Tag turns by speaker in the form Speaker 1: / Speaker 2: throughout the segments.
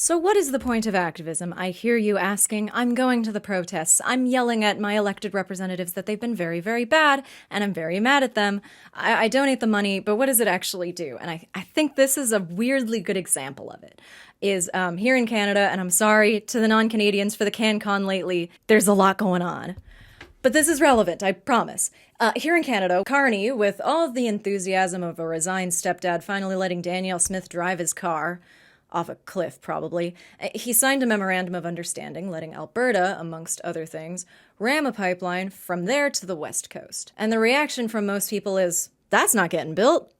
Speaker 1: So what is the point of activism? I hear you asking. I'm going to the protests. I'm yelling at my elected representatives that they've been very, very bad, and I'm very mad at them. I donate the money, but what does it actually do? And I think this is a weirdly good example of it. Is here in Canada, and I'm sorry to the non-Canadians for the CanCon lately, there's a lot going on. But this is relevant, I promise. Here in Canada, Carney, with all of the enthusiasm of a resigned stepdad finally letting Danielle Smith drive his car, off a cliff probably, he signed a memorandum of understanding letting Alberta, amongst other things, ram a pipeline from there to the west coast. And the reaction from most people is, that's not getting built.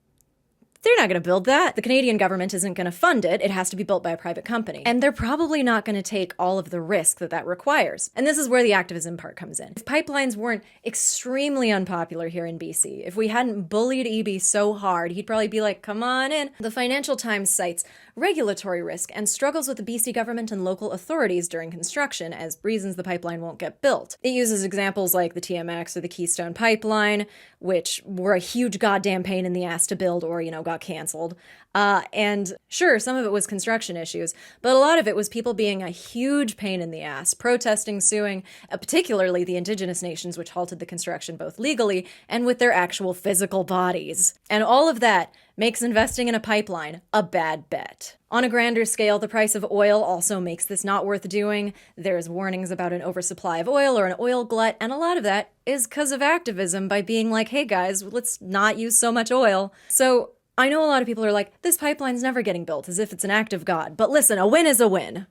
Speaker 1: They're not going to build that. The Canadian government isn't going to fund it. It has to be built by a private company. And they're probably not going to take all of the risk that requires. And this is where the activism part comes in. If pipelines weren't extremely unpopular here in BC, if we hadn't bullied EB so hard, he'd probably be like, come on in. The Financial Times cites regulatory risk and struggles with the BC government and local authorities during construction as reasons the pipeline won't get built. It uses examples like the TMX or the Keystone Pipeline, which were a huge goddamn pain in the ass to build or, got canceled. And sure, some of it was construction issues, but a lot of it was people being a huge pain in the ass, protesting, suing, particularly the Indigenous nations, which halted the construction both legally and with their actual physical bodies. And all of that makes investing in a pipeline a bad bet. On a grander scale, the price of oil also makes this not worth doing. There's warnings about an oversupply of oil or an oil glut, and a lot of that is because of activism by being like, hey guys, let's not use so much oil. So I know a lot of people are like, this pipeline's never getting built, as if it's an act of God. But listen, a win is a win.